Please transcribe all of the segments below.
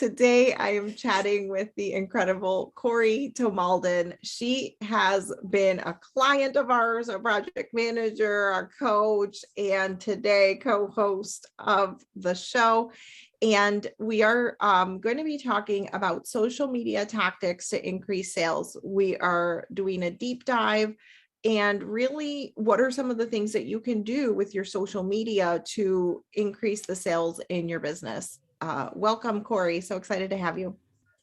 Today, I am chatting with the incredible Kori Tomelden. She has been a client of ours, a project manager, a coach, and today co-host of the show. And we are going to be talking about social media tactics to increase sales. We are doing a deep dive and really, what are some of the things that you can do with your social media to increase the sales in your business? Welcome, Kori. So excited to have you.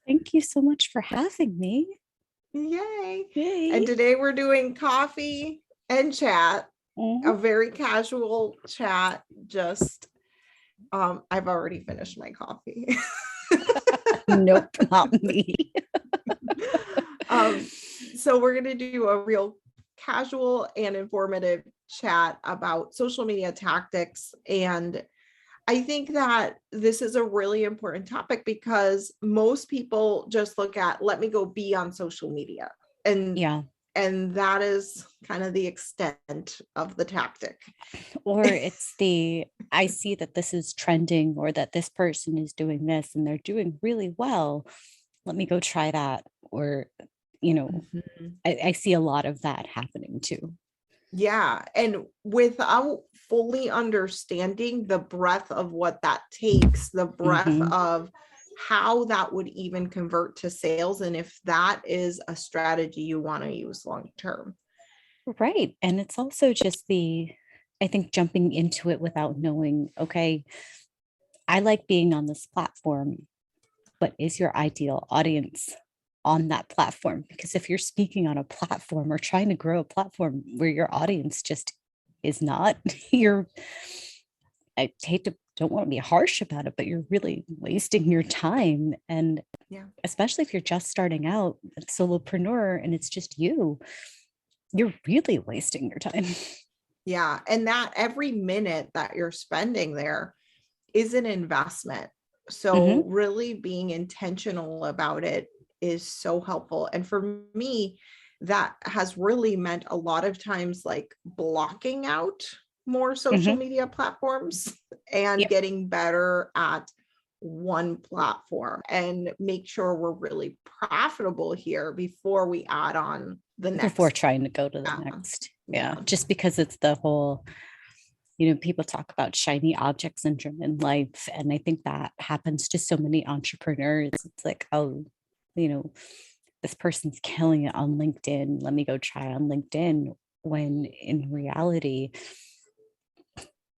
Thank you so much for having me. Yay. Yay. And today we're doing coffee and chat, Mm-hmm. a very casual chat. Just, I've already finished my coffee. Nope, not me. So we're going to do a real casual and informative chat about social media tactics. And I think that this is a really important topic because most people just look at, let me go be on social media. And that is kind of the extent of the tactic. Or it's I see that this is trending or that this person is doing this and they're doing really well. Let me go try that. Or, I see a lot of that happening too. Yeah. And without fully understanding the breadth of what that takes, the breadth of how that would even convert to sales, and if that is a strategy you want to use long term. Right. And it's also just I think jumping into it without knowing, okay, I like being on this platform, but is your ideal audience on that platform? Because if you're speaking on a platform or trying to grow a platform where your audience just is not, don't want to be harsh about it, but you're really wasting your time. And especially if you're just starting out, a solopreneur, and it's just you're really wasting your time. Yeah. And that every minute that you're spending there is an investment. So really being intentional about it is so helpful. And for me, that has really meant a lot of times like blocking out more social media platforms and getting better at one platform and make sure we're really profitable here before we add on the next. Before trying to go to the next. Yeah. Just because it's the whole, people talk about shiny object syndrome in life. And I think that happens to so many entrepreneurs. It's like, oh, this person's killing it on LinkedIn. Let me go try on LinkedIn. When in reality,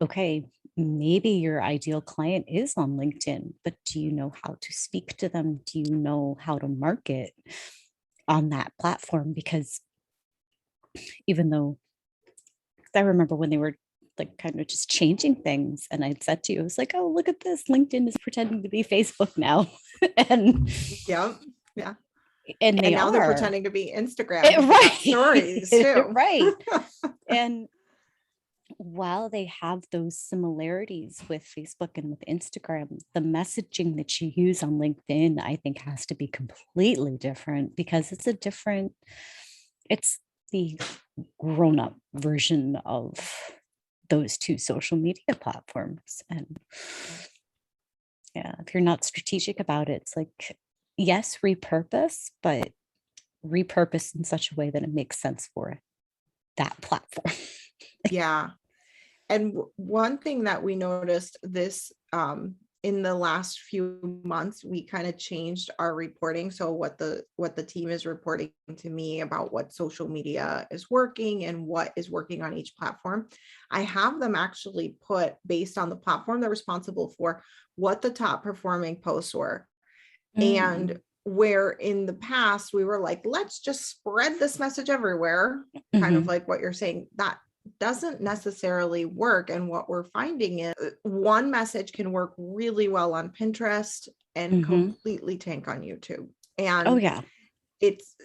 okay, maybe your ideal client is on LinkedIn, but do you know how to speak to them? Do you know how to market on that platform? Because even though I remember when they were like kind of just changing things, and I'd said to you, I was like, oh, look at this. LinkedIn is pretending to be Facebook now. And yeah. And now they're pretending to be Instagram. Right. Stories too. Right. And while they have those similarities with Facebook and with Instagram, the messaging that you use on LinkedIn, I think, has to be completely different because it's the grown-up version of those two social media platforms. And if you're not strategic about it, it's like, yes, repurpose, but repurpose in such a way that it makes sense for that platform. Yeah. And one thing that we noticed this in the last few months, we kind of changed our reporting. So what the team is reporting to me about what social media is working and what is working on each platform, I have them actually put based on the platform they're responsible for what the top performing posts were. And where in the past we were like, let's just spread this message everywhere, kind of like what you're saying, that doesn't necessarily work. And what we're finding is one message can work really well on Pinterest and completely tank on YouTube. And it's,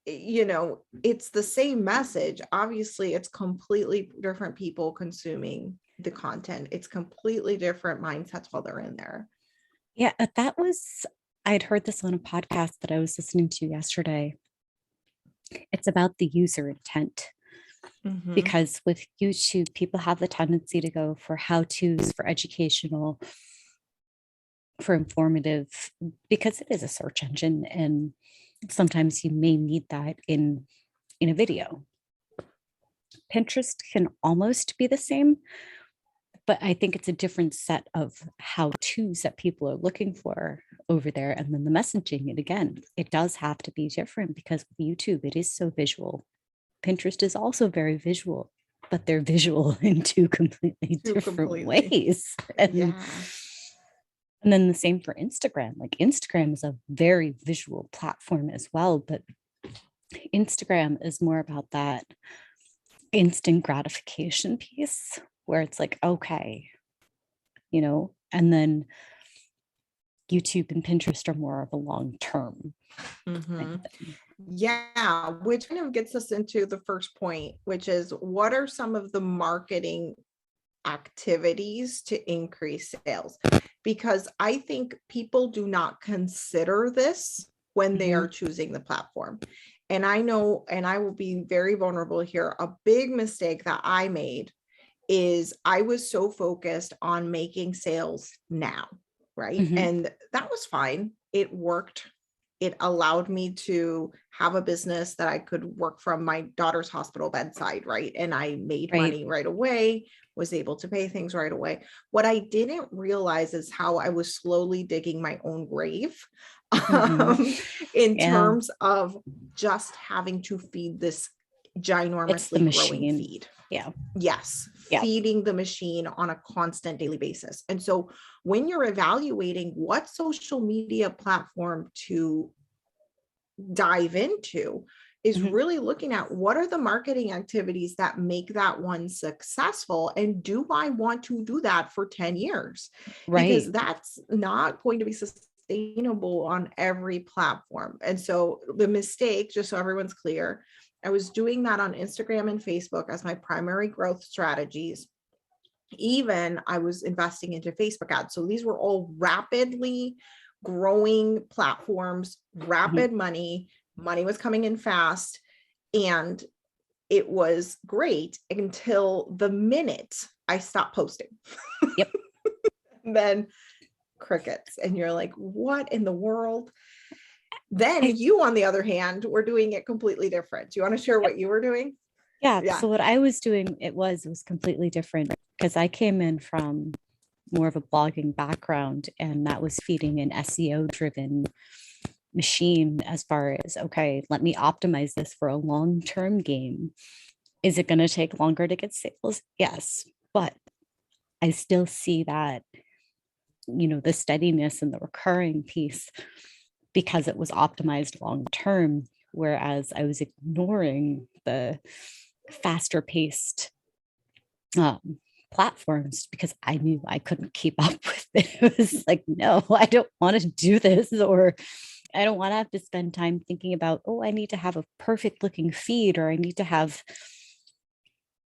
it's the same message. Obviously, it's completely different people consuming the content. It's completely different mindsets while they're in there. Yeah, I'd heard this on a podcast that I was listening to yesterday. It's about the user intent. Because with YouTube, people have the tendency to go for how-tos, for educational for informative, because it is a search engine, and sometimes you may need that in a video. Pinterest can almost be the same, but I think it's a different set of how-tos that people are looking for over there. And then the messaging, and again, it does have to be different because with YouTube, it is so visual. Pinterest is also very visual, but they're visual in two completely different ways. Yeah. And then the same for Instagram. Like Instagram is a very visual platform as well, but Instagram is more about that instant gratification piece where it's like, okay, and then YouTube and Pinterest are more of a long term. Yeah, which kind of gets us into the first point, which is what are some of the marketing activities to increase sales? Because I think people do not consider this when they are choosing the platform. And I know, and I will be very vulnerable here, a big mistake that I made is I was so focused on making sales now, right? And that was fine. It worked. It allowed me to have a business that I could work from my daughter's hospital bedside, right? And I made money right away, was able to pay things right away. What I didn't realize is how I was slowly digging my own grave in terms of just having to feed this ginormously growing feed. Yes. Feeding the machine on a constant daily basis. And so when you're evaluating what social media platform to dive into is really looking at what are the marketing activities that make that one successful, and do I want to do that for 10 years? Because that's not going to be sustainable on every platform. And so the mistake, just so everyone's clear, I was doing that on Instagram and Facebook as my primary growth strategies. Even I was investing into Facebook ads. So these were all rapidly growing platforms, rapid money was coming in fast. And it was great until the minute I stopped posting. Then crickets. And you're like, what in the world? Then you, on the other hand, were doing it completely different. Do you want to share what you were doing? Yeah. So what I was doing, it was completely different because I came in from more of a blogging background, and that was feeding an SEO driven machine as far as, okay, let me optimize this for a long-term game. Is it going to take longer to get sales? Yes. But I still see that, the steadiness and the recurring piece because it was optimized long-term, whereas I was ignoring the faster paced platforms because I knew I couldn't keep up with it. It was like, no, I don't want to do this, or I don't want to have to spend time thinking about, oh, I need to have a perfect looking feed, or I need to have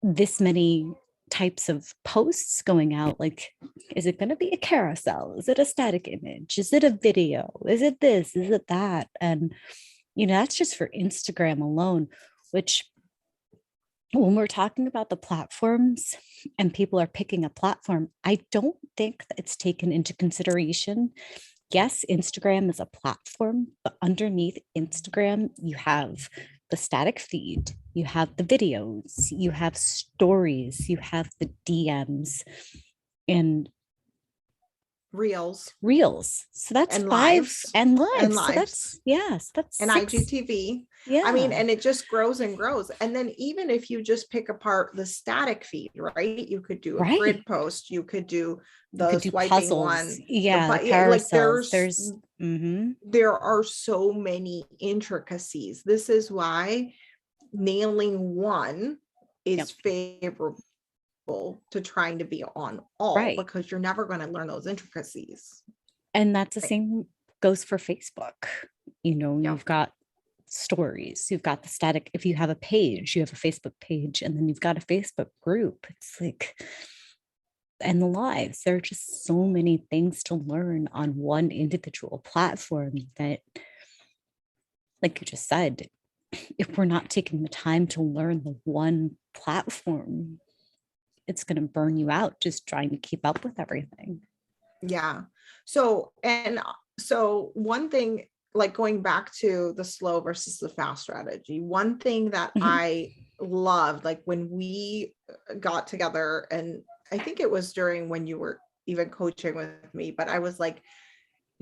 this many types of posts going out. Like, is it going to be a carousel? Is it a static image? Is it a video? Is it this? Is it that? And, that's just for Instagram alone, which when we're talking about the platforms and people are picking a platform, I don't think that it's taken into consideration. Yes, Instagram is a platform, but underneath Instagram, you have the static feed, you have the videos, you have stories, you have the DMs and reels. So that's and 5 lives. and lives. And So that's and 6. IGTV. Yeah. I mean, and it just grows and grows. And then even if you just pick apart the static feed, right? You could do a grid post, you could do the swiping puzzles. One. Yeah. Like there are so many intricacies. This is why nailing one is favorable to trying to be on all, because you're never going to learn those intricacies. And that's the same goes for Facebook. You've got stories, you've got the static. If you have a page, you have a Facebook page, and then you've got a Facebook group. It's like, and the lives, there are just so many things to learn on one individual platform that, like you just said, if we're not taking the time to learn the one platform, it's going to burn you out just trying to keep up with everything. Yeah. So one thing, like going back to the slow versus the fast strategy, one thing that Mhm. I loved, like when we got together, and I think it was during when you were even coaching with me, but I was like,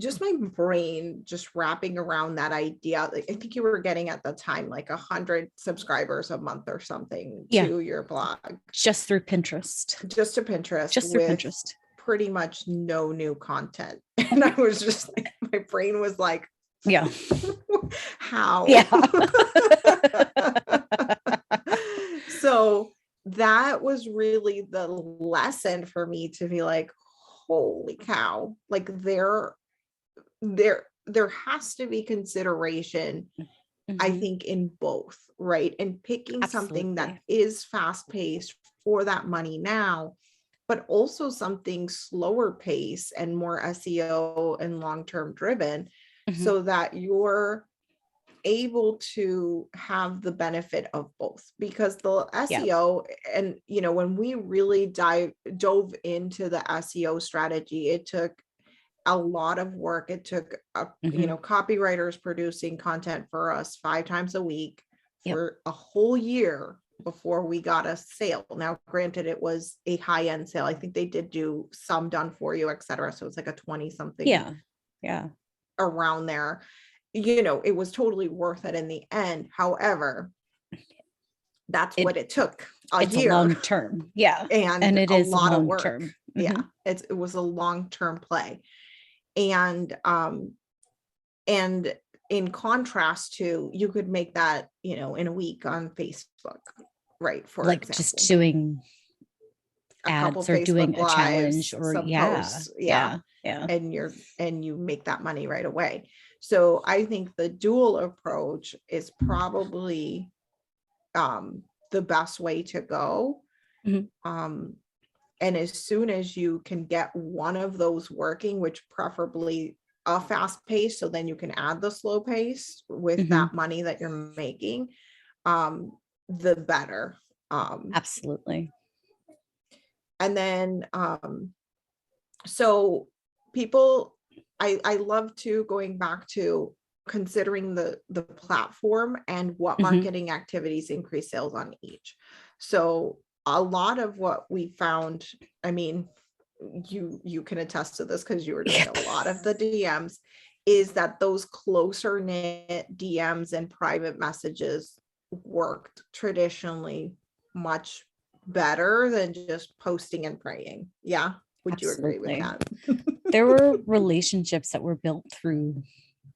just my brain just wrapping around that idea. Like, I think you were getting at the time like 100 subscribers a month or something Yeah, to your blog, just through Pinterest. just to Pinterest, Just through with Pinterest. pretty much no new content. And I was just like, my brain was like, Yeah. how? Yeah. So that was really the lesson for me to be like, holy cow, like there has to be consideration, I Mhm. think, in both, right? And picking something that Absolutely. is fast paced for that money now, but also something slower pace and more SEO and long-term driven, Mhm. so that you're able to have the benefit of both. Because the Yeah. SEO, and when we really dove into the SEO strategy, it took a lot of work. It took Mhm. copywriters producing content for us 5 times a week Yep. for a whole year before we got a sale. Now, granted, it was a high-end sale. I think they did do some done for you, etc. So it's like a 20 something Yeah. Yeah. around there. It was totally worth it in the end. However, that's It what it took, a it's a year long term. Yeah. And and it a is a lot of long work. term. Yeah, Mhm. it was a long-term play. And in contrast to, you could make that in a week on Facebook, right? For Like just example, doing a couple ads or doing Facebook a challenge lives, or some yeah. posts, yeah, Yeah. Yeah. and you make that money right away. So I think the dual approach is probably the best way to go. Mhm. um and as soon as you can get one of those working, which preferably a fast pace, so then you can add the slow pace with Mhm. that money that you're making, the better. um Absolutely. and then so people, I love to, going back to considering the platform and what Mhm. marketing activities increase sales on each. So a lot of what we found, I mean, you can attest to this because you were doing a Yep. lot of the DMs, is that those closer knit DMs and private messages worked traditionally much better than just posting and praying. Yeah. Would you agree with Absolutely. that? There were relationships that were built through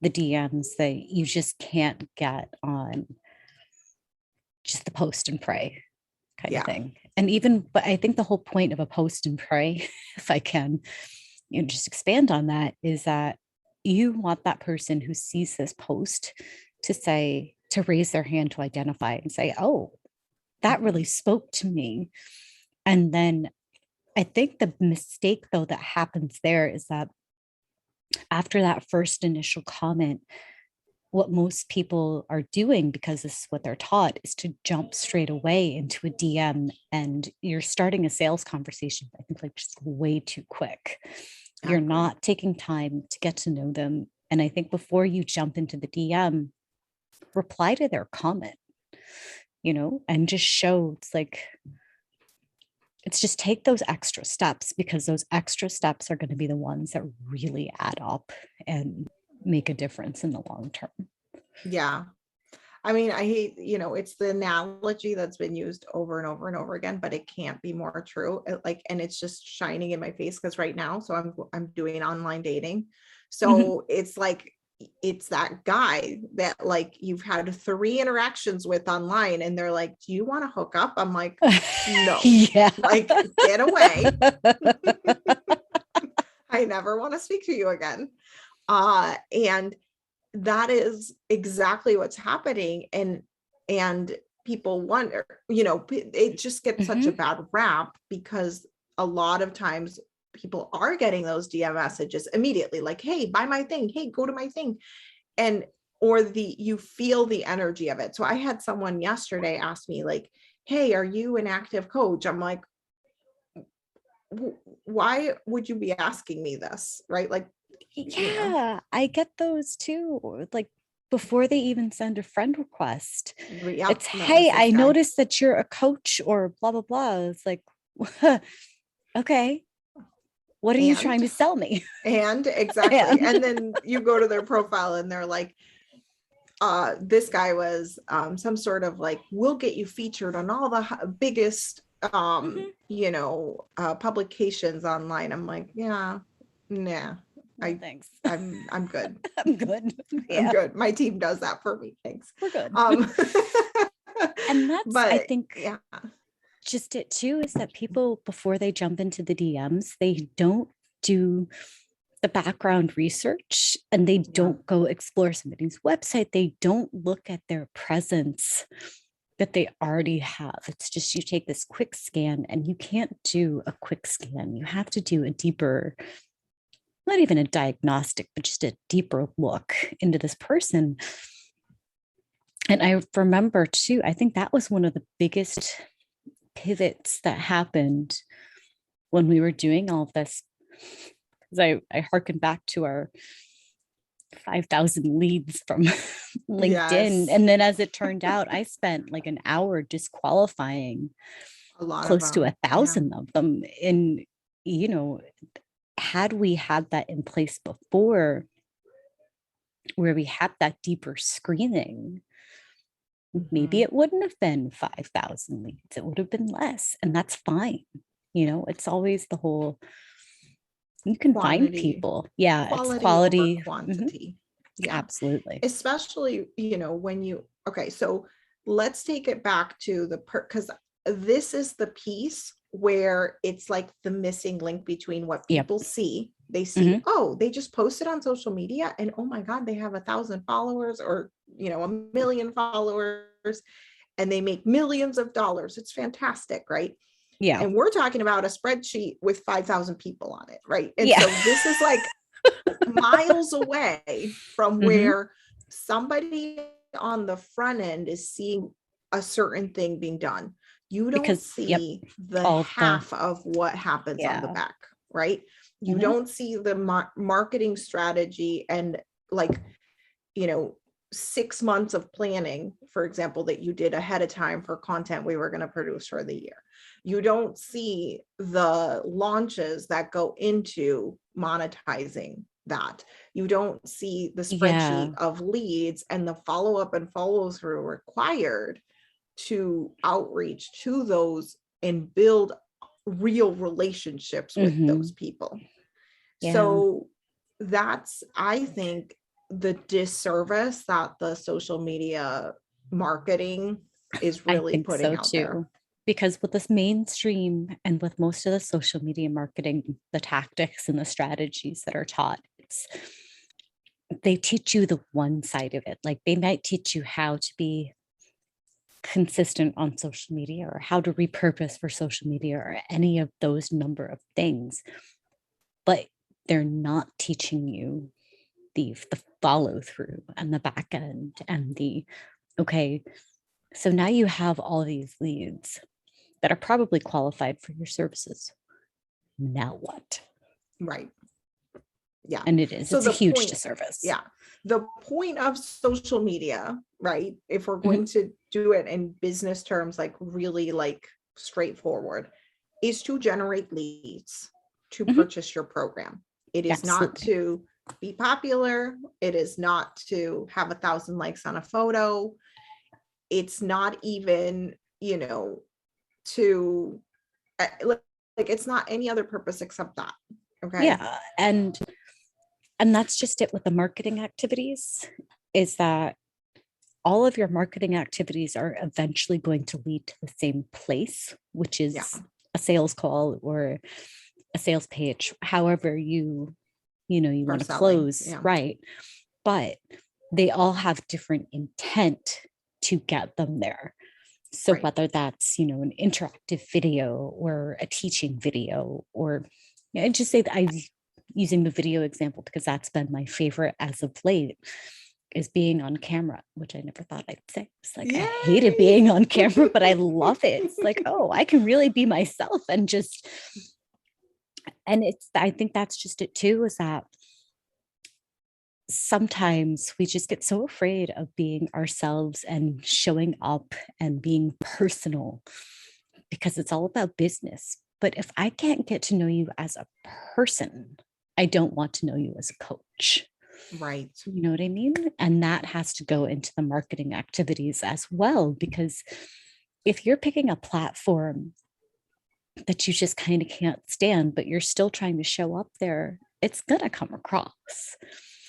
the DMs that you just can't get on just the post and pray kind of Yeah. thing. And even, but I think the whole point of a post and pray, if I can, just expand on that, is that you want that person who sees this post to say, to raise their hand to identify and say, oh, that Mhm. really spoke to me. And then I think the mistake, though, that happens there is that after that first initial comment, what most people are doing, because this is what they're taught, is to jump straight away into a DM, and you're starting a sales conversation, I think, like just way too quick. I You're agree. not taking time to get to know them. And I think before you jump into the DM, reply to their comment, and just show it's just take those extra steps, because those extra steps are going to be the ones that really add up and make a difference in the long term. Yeah. I mean, I hate, it's the analogy that's been used over and over and over again, but it can't be more true. Like, and it's just shining in my face because right now, so I'm doing online dating. Mhm. So it's like, it's that guy that like you've had 3 interactions with online, and they're like, "Do you want to hook up?" I'm like, "No, Yeah. like get away. I never want to speak to you again." And that is exactly what's happening. And people wonder, it just gets such a Mhm. bad rap because a lot of times people are getting those DM messages immediately, like, "Hey, buy my thing, hey, go to my thing." And or you feel the energy of it. So I had someone yesterday ask me like, "Hey, are you an active coach?" I'm like, why would you be asking me this? Right. Like, Yeah, I get those too. Like before they even send a friend request, yeah, it's, met with hey, this I guy. noticed that you're a coach or blah, blah, blah. It's like, okay, what are you trying to sell me? And exactly. And then you go to their profile and they're like, this guy was some sort of like, we'll get you featured on all the biggest publications online. I'm like, yeah, nah. No, thanks. I'm good. I'm good. I'm Yeah, good. My team does that for me. Thanks. we're good. Um, And that's, I but think, yeah, just it too, is that people, before they jump into the DMs, they don't do the background research and they don't go explore somebody's website. They don't look at their presence that they already have. It's just, you take this quick scan, and you can't do a quick scan. You have to do a deeper, not even a diagnostic, but just a deeper look into this person. And I remember too, I think that was one of the biggest pivots that happened when we were doing all of this. Because I hearken back to our 5,000 leads from LinkedIn. yes, And then as it turned out, I spent like an hour disqualifying a lot of close to them. 1,000 of them. And, you know, had we had that in place before, where we had that deeper screening, maybe it wouldn't have been 5,000 leads. It would have been less. And that's fine. It's always the whole, you can find Quantity, people. Yeah, it's quality over quality. quantity. Yeah, Absolutely. especially when you, okay, so let's take it back to because this is the piece where it's like the missing link between what Yep. people see. They see, oh, they just posted on social media and oh my God, they have 1,000 followers or 1,000,000 followers and they make millions of dollars. It's fantastic, right? Yeah. And we're talking about a spreadsheet with 5,000 people on it, right? And Yeah. so this is like miles away from where somebody on the front end is seeing a certain thing being done. You don't see the half of what happens on the back, right? You don't see the marketing strategy and like, 6 months of planning, for example, that you did ahead of time for content we were going to produce for the year. You don't see the launches that go into monetizing that. You don't see the spreadsheet of leads and the follow-up and follow-through required to outreach to those and build real relationships with those people. So that's, I think, the disservice that the social media marketing is really putting out there. Because with this mainstream and with most of the social media marketing, the tactics and the strategies that are taught, they teach you the one side of it. Like they might teach you how to be consistent on social media or how to repurpose for social media or any of those number of things, but they're not teaching you the follow through and the back end and okay, so now you have all these leads that are probably qualified for your services. Now what? Right. Yeah. And it's a huge disservice. Yeah. The point of social media, right? If we're going to do it in business terms, like really like straightforward, is to generate leads to purchase your program. It is not to be popular. It is not to have 1,000 likes on a photo. It's not even, to like it's not any other purpose except that. Okay. Yeah. And that's just it with the marketing activities, is that all of your marketing activities are eventually going to lead to the same place, which is a sales call or a sales page, however you want to close, right? But they all have different intent to get them there. So whether that's, an interactive video or a teaching video, or I just say that I'm using the video example because that's been my favorite as of late, is being on camera, which I never thought I'd say. It's like, I hated being on camera, but I love it. It's like, oh, I can really be myself and just And I think that's just it too, is that sometimes we just get so afraid of being ourselves and showing up and being personal because it's all about business. But if I can't get to know you as a person, I don't want to know you as a coach. Right. You know what I mean? And that has to go into the marketing activities as well, because if you're picking a platform that you just kind of can't stand, but you're still trying to show up there, it's going to come across.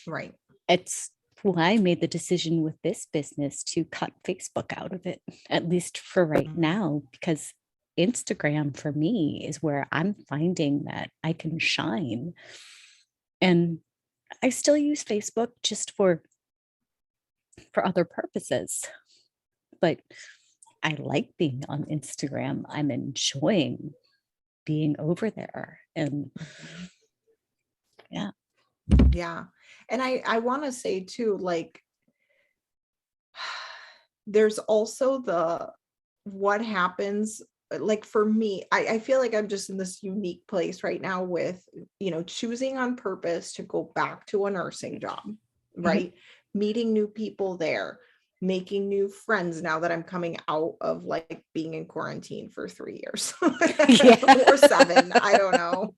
Right. It's why I made the decision with this business to cut Facebook out of it, at least for right now, because Instagram for me is where I'm finding that I can shine. And I still use Facebook just for other purposes, but I like being on Instagram. I'm enjoying being over there. And yeah. Yeah. And I want to say too, like, there's also what happens, like for me, I feel like I'm just in this unique place right now with, choosing on purpose to go back to a nursing job, right? Meeting new people there, making new friends now that I'm coming out of like being in quarantine for 3 years or 7, I don't know.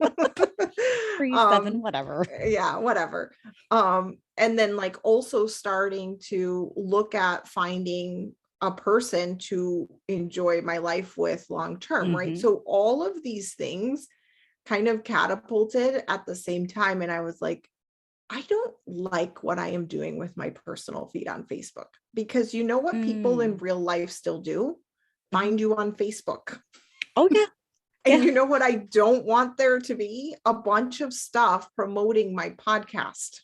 3, 7, whatever. Yeah, whatever. And then like also starting to look at finding a person to enjoy my life with long term, right? So all of these things kind of catapulted at the same time. And I was like, I don't like what I am doing with my personal feed on Facebook, because you know what people in real life still do? Find you on Facebook. Oh, yeah. And you know what I don't want there to be? A bunch of stuff promoting my podcast,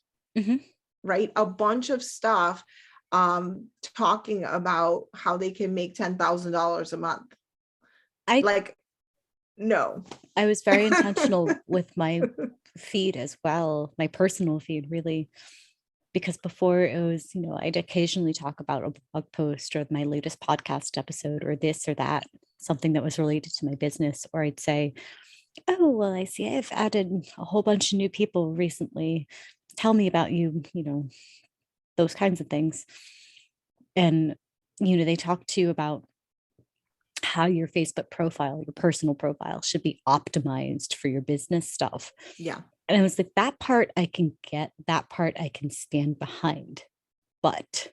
right? A bunch of stuff talking about how they can make $10,000 a month. No. I was very intentional with my feed as well, my personal feed, really, because before it was, I'd occasionally talk about a blog post or my latest podcast episode or this or that, something that was related to my business. Or I'd say, oh, well, I see I've added a whole bunch of new people recently. Tell me about you, those kinds of things. And, they talk to you about how your Facebook profile, your personal profile should be optimized for your business stuff. Yeah. And I was like, that part I can get, that part I can stand behind. But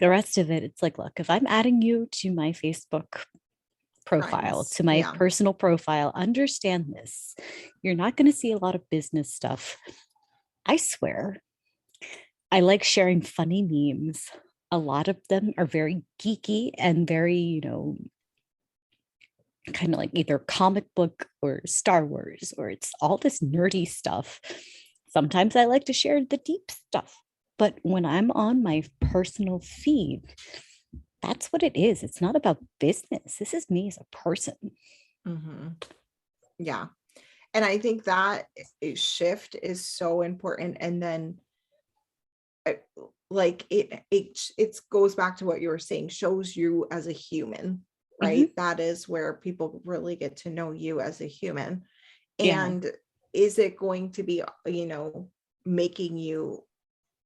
the rest of it, it's like, look, if I'm adding you to my Facebook profile, to my personal profile, understand this. You're not going to see a lot of business stuff. I swear. I like sharing funny memes. A lot of them are very geeky and very, kind of like either comic book or Star Wars, or it's all this nerdy stuff. Sometimes I like to share the deep stuff, but when I'm on my personal feed, that's what it is. It's not about business. This is me as a person. Yeah. And I think that shift is so important. And then like it goes back to what you were saying, shows you as a human, right? That is where people really get to know you as a human. And is it going to be, making you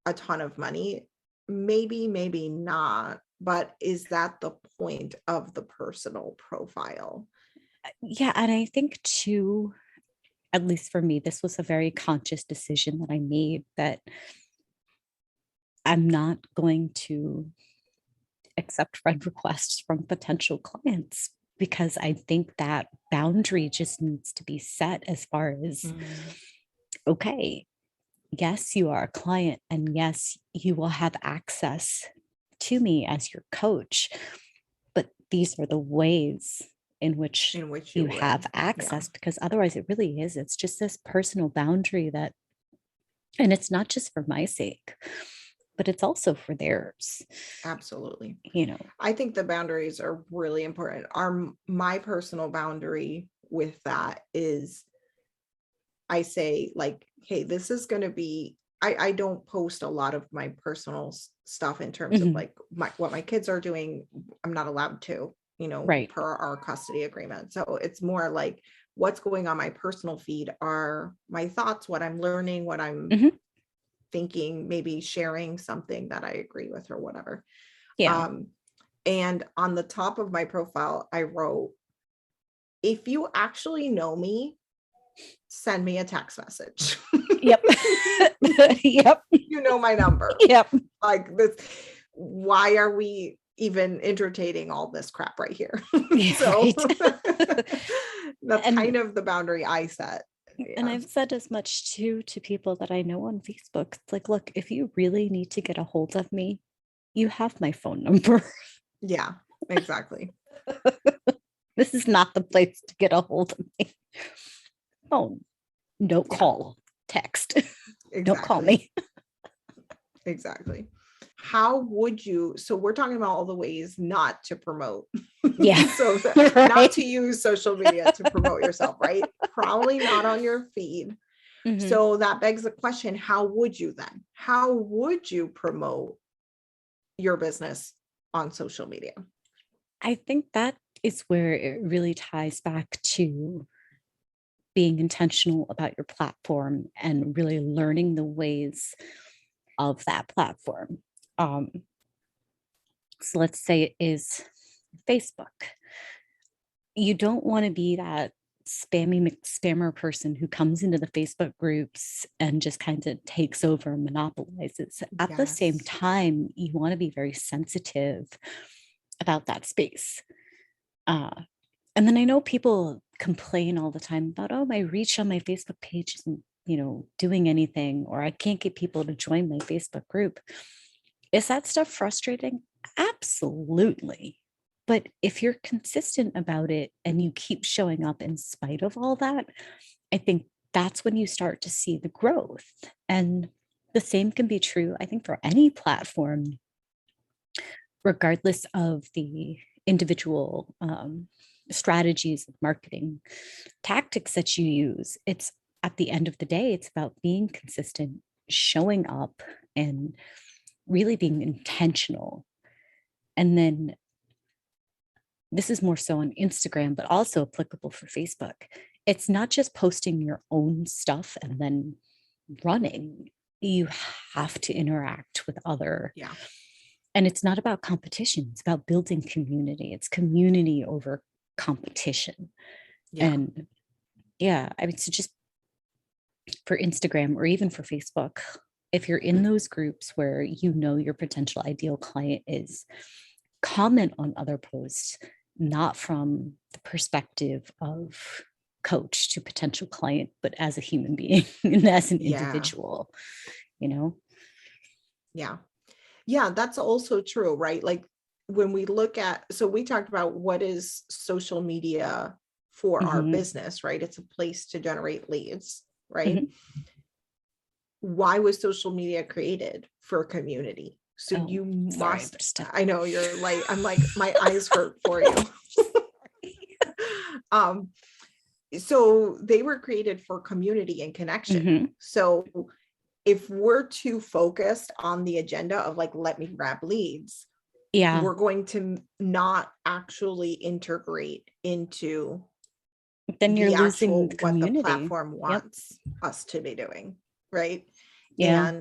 a ton of money? Maybe, maybe not. But is that the point of the personal profile? Yeah. And I think too, at least for me, this was a very conscious decision that I made, that I'm not going to accept friend requests from potential clients, because I think that boundary just needs to be set as far as, okay, yes, you are a client, and yes, you will have access to me as your coach, but these are the ways in which you have access, because otherwise it really is, it's just this personal boundary that, and it's not just for my sake, but it's also for theirs. Absolutely. You know, I think the boundaries are really important. My personal boundary with that is, I say like, hey, this is going to be, I don't post a lot of my personal stuff in terms of like what my kids are doing. I'm not allowed to, right, per our custody agreement. So it's more like what's going on my personal feed are my thoughts, what I'm learning, what I'm Mhm. thinking, maybe sharing something that I agree with or whatever. Yeah. And on the top of my profile, I wrote, if you actually know me, send me a text message. Yep. Yep. You know my number. Yep. Like this, why are we even entertaining all this crap right here? Yeah, So right. that's And kind of the boundary I set. and Yeah. I've said as much too to people that I know on Facebook. It's like, look, if you really need to get a hold of me, you have my phone number. Yeah, exactly. This is not the place to get a hold of me. Phone. Don't Yeah, call. Text. Don't call exactly. me. Exactly. How would you, so we're talking about all the ways not to promote. Yeah. So Right. not to use social media to promote yourself, right? Probably not on your feed. Mhm. So that begs the question, how would you then? How would you promote your business on social media? I think that is where it really ties back to being intentional about your platform and really learning the ways of that platform. Um, so let's say it is Facebook. You don't want to be that spammer person who comes into the Facebook groups and just kind of takes over and monopolizes. At the same Yes. time, you want to be very sensitive about that space. Uh, and then I know people complain all the time about, oh, my reach on my Facebook page isn't, doing anything, or I can't get people to join my Facebook group. Is that stuff frustrating? Absolutely. But if you're consistent about it and you keep showing up in spite of all that, I think that's when you start to see the growth. And the same can be true, I think, for any platform, regardless of the individual strategies of marketing tactics that you use. It's at the end of the day, it's about being consistent, showing up, and really being intentional. And then this is more so on Instagram, but also applicable for Facebook. It's not just posting your own stuff and then running. You have to interact with other. Yeah. And it's not about competition. It's about building community. It's community over competition. Yeah. And yeah, I mean, so just for Instagram or even for Facebook, if you're in those groups where you know your potential ideal client is, comment on other posts, not from the perspective of coach to potential client, but as a human being and as an Yeah. individual, you know? Yeah. Yeah, that's also true, right? Like when we look at, so we talked about what is social media for our Mhm. business, right? It's a place to generate leads, right? Mhm. Why was social media created? For community. So Oh, you sorry, must, just a I know you're like, I'm like, my eyes hurt for you. um, so they were created for community and connection. Mhm. So if we're too focused on the agenda of like, let me grab leads, Yeah, we're going to not actually integrate into then you're the losing actual the what the community. platform Yep. wants us to be doing, right? Yeah.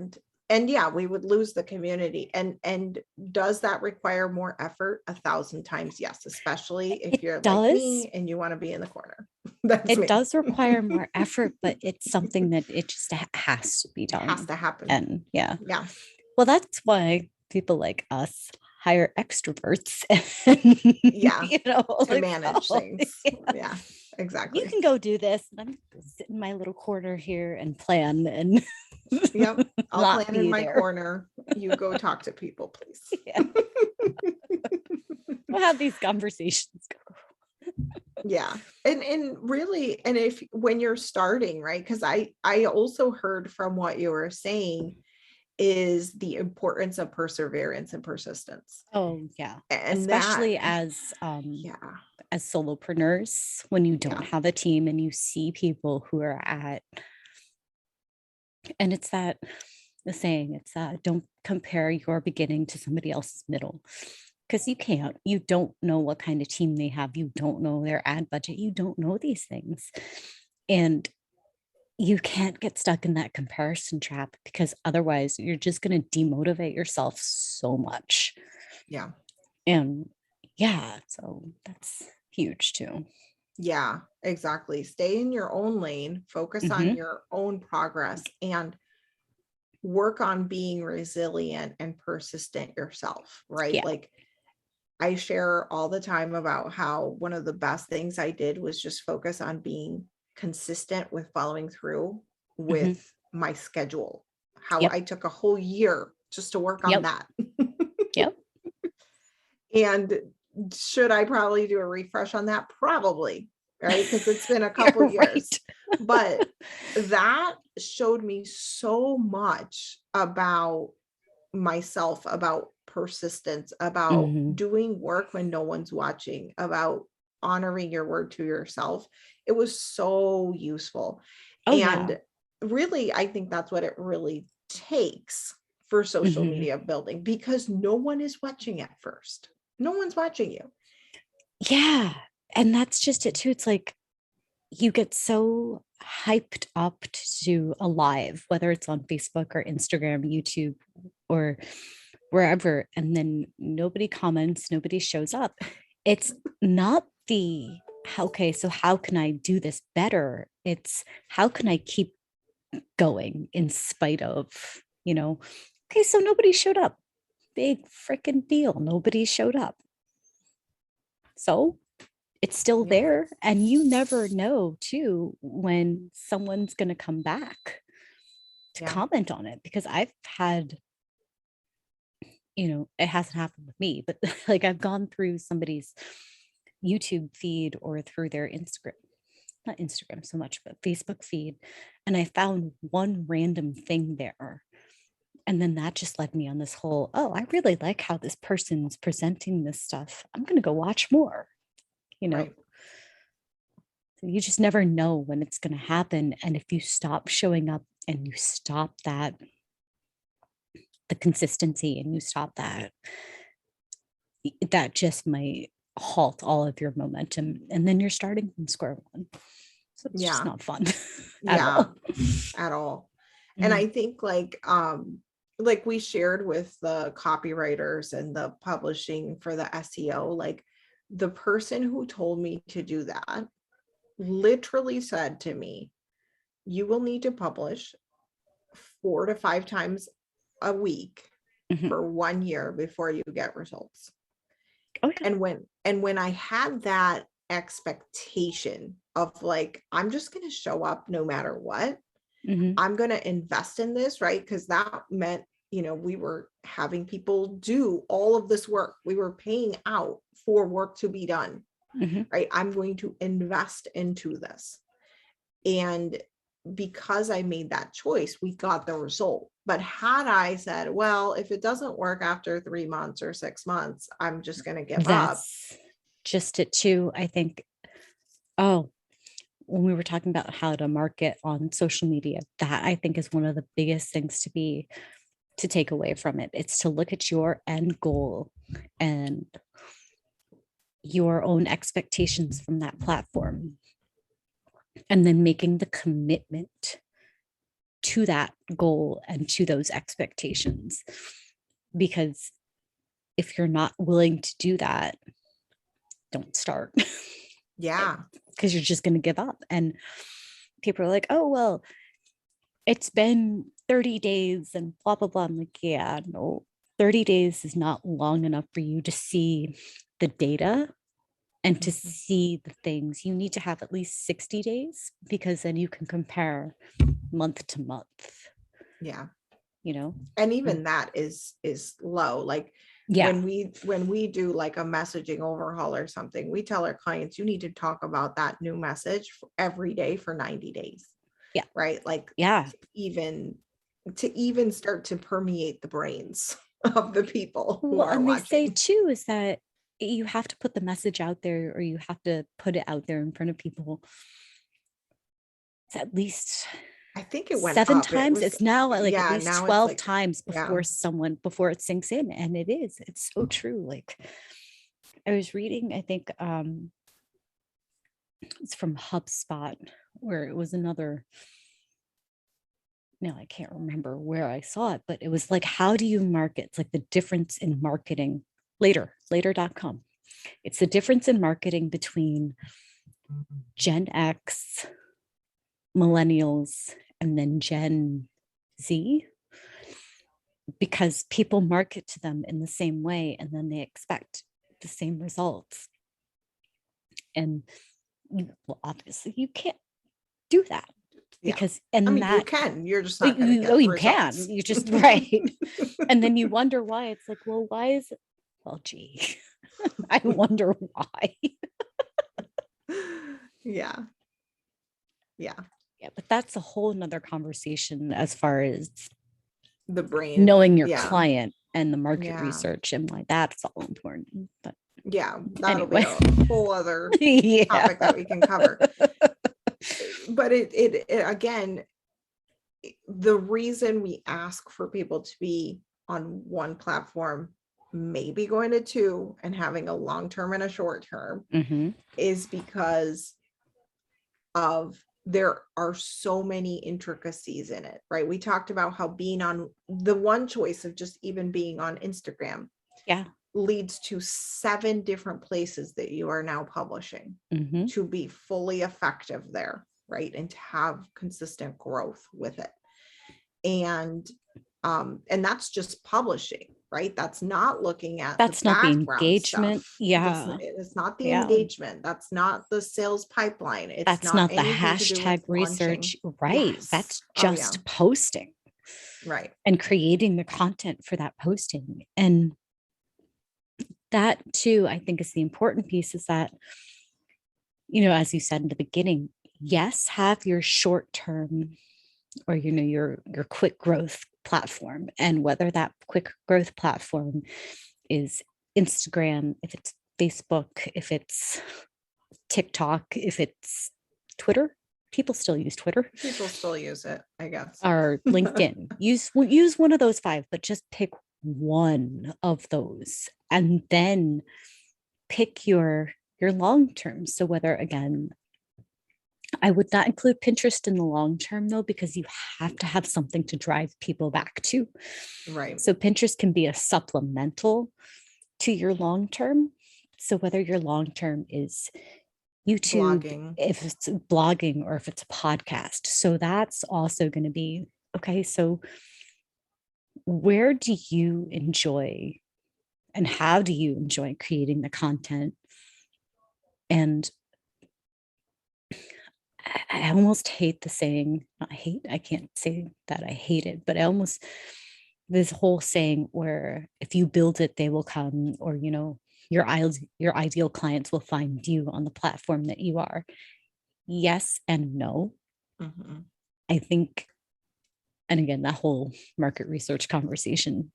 And yeah, we would lose the community. And does that require more effort? 1,000 times yes, especially if It you're like does. me and you want to be in the corner. That's It me. does require more effort, but it's something that it just has to be It has done. to happen. And yeah, Yeah. well, that's why people like us hire extroverts and, Yeah. To like, manage oh, things. yeah, Yeah, you exactly. can go do this. And I'm gonna sit in my little corner here and plan and Yep. I'll not plan in be my there. corner. You go talk to people, please. Yeah. We'll have these conversations. Yeah. And really, and if when you're starting, right? Because I also heard from what you were saying is the importance of perseverance and persistence. Oh yeah. And that, Especially yeah, as solopreneurs, when you don't yeah, have a team and you see people who are at, and it's that the saying, it's that don't compare your beginning to somebody else's middle. because you don't know what kind of team they have. You don't know their ad budget. You don't know these things. And you can't get stuck in that comparison trap, because otherwise you're just going to demotivate yourself so much. Yeah. And yeah, so that's huge too. Yeah, exactly. Stay in your own lane, focus on your own progress, and work on being resilient and persistent yourself, right? Yeah. Like I share all the time about how one of the best things I did was just focus on being consistent with following through hmm with my schedule. How Yep. I took a whole year just to work on Yep. that. Yep. And should I probably do a refresh on that? Probably, right? Because it's been a couple You're years. right. But that showed me so much about myself, about persistence, about hmm doing work when no one's watching, about honoring your word to yourself. It was so useful. Oh yeah. And really, I think that's what it really takes for social hmm media building, because no one is watching at first. No one's watching you. Yeah. And that's just it too. It's like you get so hyped up to a live, whether it's on Facebook or Instagram, YouTube, or wherever, and then nobody comments, nobody shows up. It's not the okay, so how can I do this better? It's how can I keep going in spite of, okay, so nobody showed up. Big freaking deal. Nobody showed up. So it's still Yeah. there. And you never know, too, when someone's going to come back to Yeah. comment on it. Because I've had, it hasn't happened with me, but like I've gone through somebody's YouTube feed or through their Instagram, not Instagram so much, but Facebook feed. And I found one random thing there. And then that just led me on this whole, oh, I really like how this person's presenting this stuff. I'm going to go watch more, you know? Right. So you just never know when it's going to happen. And if you stop showing up and you stop the consistency, and you stop that just might halt all of your momentum. And then you're starting from square one. So it's just Yeah. not fun at Yeah. all. At all. And Mhm. I think like we shared with the copywriters and the publishing for the SEO, like the person who told me to do that literally said to me, you will need to publish 4 to 5 times a week Mhm. for 1 year before you get results. Oh, yeah. And when I had that expectation of like, I'm just going to show up no matter what, Mhm. I'm going to invest in this, right? Because that meant, we were having people do all of this work. We were paying out for work to be done, Mhm. right? I'm going to invest into this. And because I made that choice, we got the result. But had I said, well, if it doesn't work after 3 months or 6 months, I'm just going to give up. That's just it too. I think, oh, when we were talking about how to market on social media, that I think is one of the biggest things to take away from it. It's to look at your end goal and your own expectations from that platform, and then making the commitment to that goal and to those expectations. Because if you're not willing to do that, don't start. Yeah. Because you're just going to give up. And people are like, oh, well, it's been 30 days and blah, blah, blah. I'm like, yeah, no, 30 days is not long enough for you to see the data and to Mhm. see the things. You need to have at least 60 days, because then you can compare month to month, Yeah. you know? And Mm. even that is low. Like Yeah. when we do like a messaging overhaul or something, we tell our clients, you need to talk about that new message every day for 90 days, Yeah. right? Like Yeah. to even start to permeate the brains of the people who Well, are and they say watching. too is that you have to put the message out there, or you have to put it out there in front of people at least I think it went 7 up. It times. was, It's now like at yeah, least now it's 12 like, times yeah. before it sinks in. And it's so true. Like I was reading, I think it's from HubSpot, where it was another, now I can't remember where I saw it, but it was like, how do you market? It's like the difference in marketing. Later.com. It's the difference in marketing between Gen X, millennials, and then Gen Z, because people market to them in the same way and then they expect the same results. And well, obviously you can't do that Yeah. because, I and mean, you that, can, you're just not going to get oh, the you can, results. you just, right. And then you wonder why. It's like, well, why is it? Well, gee, I wonder why. Yeah. Yeah. Yeah, but that's a whole nother conversation as far as The brain. knowing your Yeah. client and the market Yeah. research and why that's all important. But Yeah. That'll anyway, be a whole other yeah. topic that we can cover. But it again, the reason we ask for people to be on one platform, maybe going to two, and having a long term and a short term, Mhm. is because of there are so many intricacies in it, right? We talked about how being on the one choice of just even being on Instagram Yeah. leads to 7 different places that you are now publishing Mhm. to be fully effective there, right? And to have consistent growth with it. And that's just publishing, right? That's not looking at the That's not the background engagement. stuff. Yeah. It's not the Yeah. engagement. That's not the sales pipeline. It's That's not not the anything to do with hashtag launching. research. Right. Yes. That's Oh yeah. just posting Right. and creating the content for that posting. And that too, I think, is the important piece, is that, as you said in the beginning, yes, have your short term or your quick growth platform, and whether that quick growth platform is Instagram, if it's Facebook, if it's TikTok, if it's Twitter. People still use Twitter. People still use it, I guess. Or LinkedIn. Use one of those 5, but just pick one of those and then pick your long term. So whether, again, I would not include Pinterest in the long term though, because you have to have something to drive people back to. Right. So Pinterest can be a supplemental to your long term. So whether your long term is YouTube, Blogging. if it's blogging, or if it's a podcast. So that's also going to be okay. So where do you enjoy and how do you enjoy creating the content? And I almost hate the saying, not hate, I can't say that I hate it, but I almost, this whole saying where if you build it, they will come, or, your ideal clients will find you on the platform that you are. Yes and no. Mhm. I think, and again, that whole market research conversation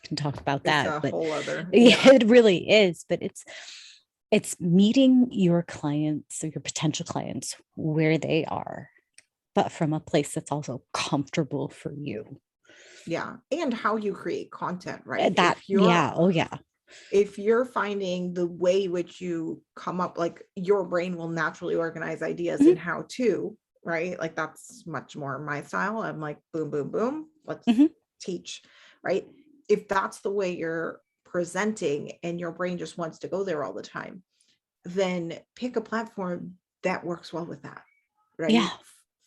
can talk about It's that, a but whole other. yeah, it really is. But it's meeting your clients or your potential clients where they are, but from a place that's also comfortable for you. Yeah. And how you create content, right? That, yeah, oh yeah, If you're finding the way which you come up, like your brain will naturally organize ideas Mhm. and how to, right? Like that's much more my style. I'm like, boom, boom, boom, let's Mhm. teach, right? If that's the way you're presenting and your brain just wants to go there all the time, then pick a platform that works well with that, Yeah, right?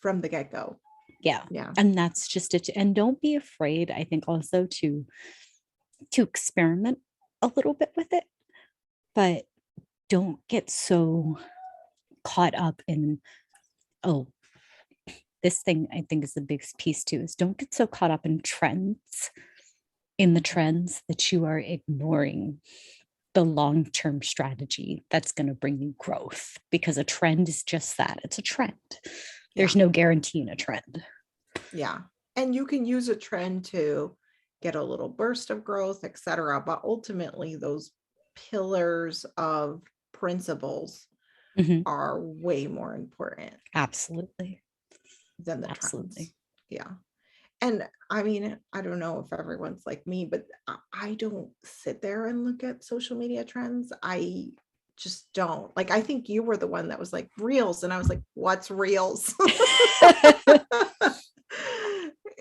From the get-go. yeah. Yeah. And that's just it. And don't be afraid, I think, also to experiment a little bit with it, but don't get so caught up in, oh, this thing I think is the biggest piece too, is don't get so caught up in the trends that you are ignoring the long-term strategy that's going to bring you growth, because a trend is just that. It's a trend. There's Yeah. no guarantee in a trend. Yeah. And you can use a trend to get a little burst of growth, etc. But ultimately, those pillars of principles Mhm. are way more important. Absolutely. than the trends. Absolutely. Yeah. And I mean, I don't know if everyone's like me, but I don't sit there and look at social media trends. I just don't. Like, I think you were the one that was like reels, and I was like, what's reels?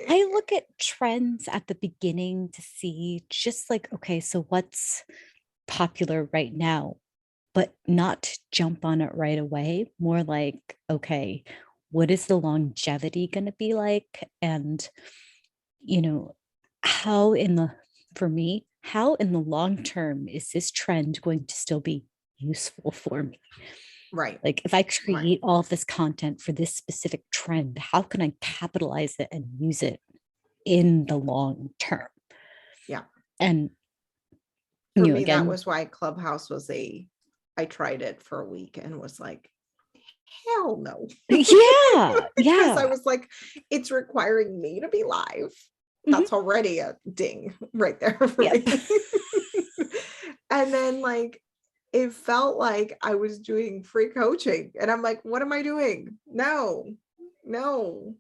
I look at trends at the beginning to see just like, okay, so what's popular right now, but not to jump on it right away. More like, okay, what is the longevity going to be like? And, you know, how in the, for me, how in the long term is this trend going to still be useful for me? Right. Like if I Right. create all of this content for this specific trend, how can I capitalize it and use it in the long term? Yeah. And For you know, me, that again, was why Clubhouse was I tried it for a week and was like, hell no. yeah, Because I yeah. was like, it's requiring me to be live. Mhm. That's already a ding right there for Yep. me. And then like it felt like I was doing free coaching. And I'm like, what am I doing? No, no.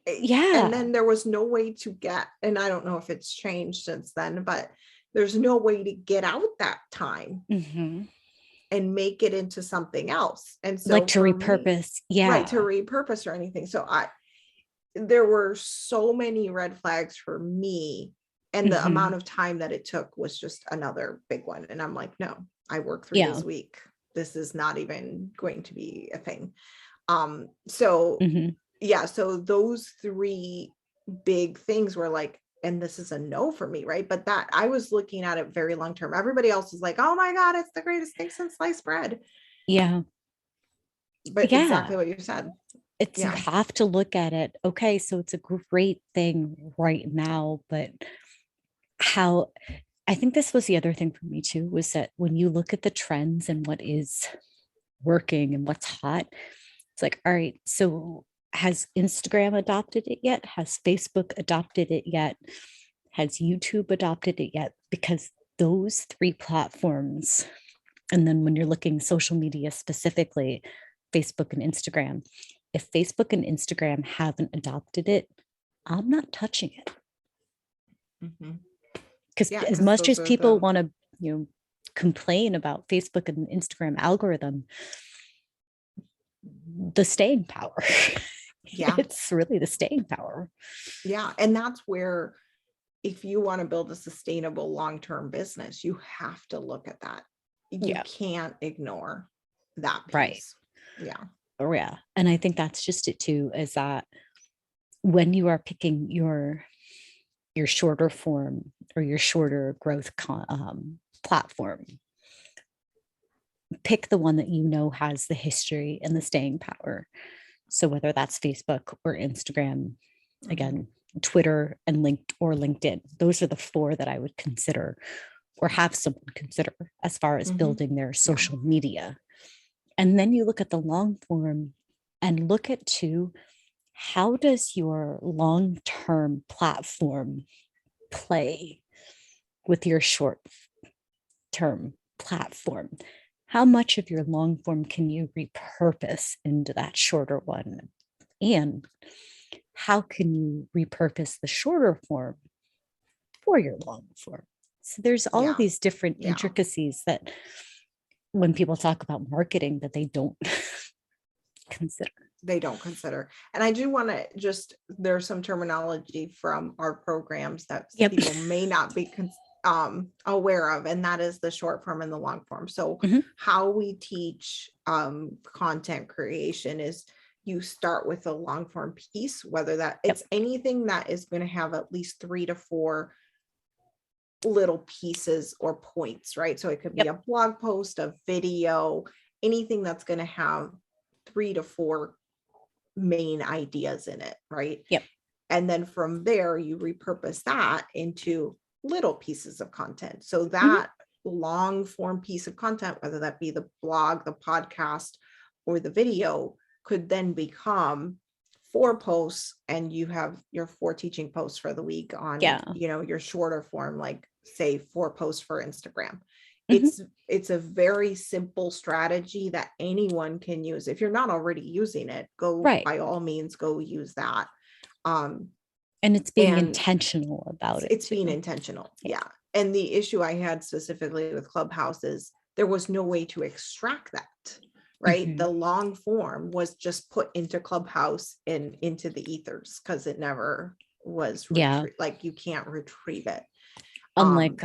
And Yeah. then there was no way to get, and I don't know if it's changed since then, but there's no way to get out that time Mhm. and make it into something else. And Like so to for me, repurpose. right, to Yeah. repurpose or anything. So there were so many red flags for me, and the amount Mhm. of time that it took was just another big one. And I'm like, no, I work 3 days Yeah. a week. This is not even going to be a thing. So Mhm. yeah, so those three big things were like, and this is a no for me, right? But that I was looking at it very long term. Everybody else is like, oh my God, it's the greatest thing since sliced bread. Yeah. But Yeah. exactly what you said. It's you Yeah. have to look at it. Okay, so it's a great thing right now, but how I think this was the other thing for me too was that when you look at the trends and what is working and what's hot, it's like, all right, so has Instagram adopted it yet? Has Facebook adopted it yet? Has YouTube adopted it yet? Because those three platforms, and then when you're looking social media specifically, Facebook and Instagram, if Facebook and Instagram haven't adopted it, I'm not touching it. Mhm. Because Yeah, as because much those as are people the, want to, complain about Facebook and Instagram algorithm, the staying power. yeah, It's really the staying power. yeah. And that's where, if you want to build a sustainable long-term business, you have to look at that. You Yeah, can't ignore that right. piece. Yeah. Oh, yeah. And I think that's just it too, is that when you are picking your shorter form or your shorter growth platform, pick the one that you know has the history and the staying power. So whether that's Facebook or Instagram, Mhm. again, Twitter and LinkedIn, those are the four that I would consider or have someone consider as far as Mhm. building their Yeah. social media. And then you look at the long form and look at too, how does your long-term platform play with your short-term platform? How much of your long form can you repurpose into that shorter one? And how can you repurpose the shorter form for your long form? So there's all of Yeah. these different Yeah. intricacies that when people talk about marketing that they don't consider. They don't consider. And I do want to just, there's some terminology from our programs that Yep. people may not be aware of, and that is the short form and the long form. So Mhm. how we teach content creation is you start with a long form piece, whether that Yep. it's anything that is going to have at least 3 to 4 little pieces or points, right? So it could be Yep. a blog post, a video, anything that's going to have 3 to 4 main ideas in it, right? Yep. And then from there, you repurpose that into little pieces of content. So Mhm. that long form piece of content, whether that be the blog, the podcast, or the video, could then become 4 posts, and you have your 4 teaching posts for the week on, Yeah. your shorter form, like say 4 posts for Instagram. Mhm. It's a very simple strategy that anyone can use. If you're not already using it, go, Right. by all means, go use that. Um, And it's being and intentional about it it's too. being intentional. Yeah. Yeah. And the issue I had specifically with Clubhouse is there was no way to extract that, right? Mhm. The long form was just put into Clubhouse and into the ethers because it never was Yeah. like you can't retrieve it. Unlike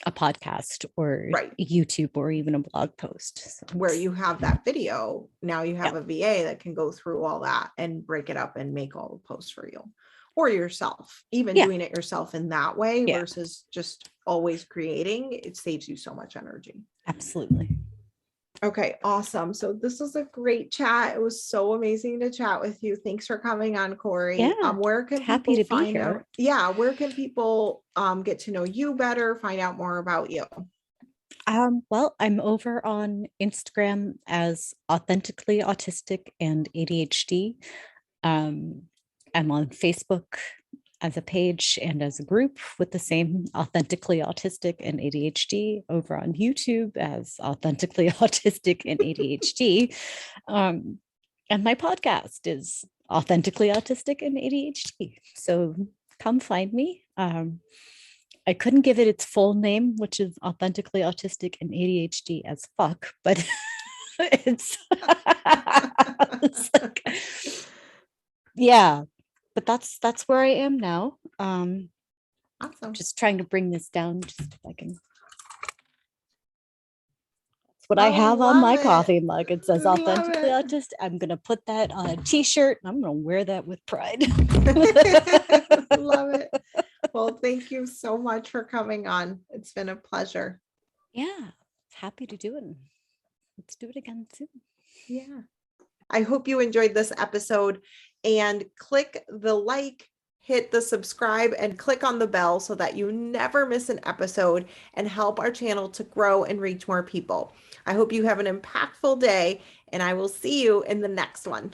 a podcast or Right. YouTube or even a blog post. So Where you have that video, now you yeah. have a VA that can go through all that and break it up and make all the posts for you, or yourself, even Yeah. doing it yourself in that way Yeah. versus just always creating. It saves you so much energy. Absolutely. Okay, awesome. So this was a great chat. It was so amazing to chat with you. Thanks for coming on, Kori. Yeah. Where can Happy people to be find out? here. Yeah, where can people get to know you better, find out more about you? Well, I'm over on Instagram as Authentically Autistic and ADHD. Um, I'm on Facebook as a page and as a group with the same Authentically Autistic and ADHD, over on YouTube as Authentically Autistic and ADHD. Um, and my podcast is Authentically Autistic and ADHD. So come find me. I couldn't give it its full name, which is Authentically Autistic and ADHD as fuck, but it's, it's like, yeah, but that's where I am now. Awesome. Just trying to bring this down, just if I can. That's what I Oh, have on my love it. coffee mug. It says Love Authentically it. Autistic. I'm gonna put that on a t-shirt and I'm gonna wear that with pride. Love it. Well, thank you so much for coming on. It's been a pleasure. Yeah, happy to do it. Let's do it again soon. Yeah. I hope you enjoyed this episode, and click the like, hit the subscribe, and click on the bell so that you never miss an episode and help our channel to grow and reach more people. I hope you have an impactful day, and I will see you in the next one.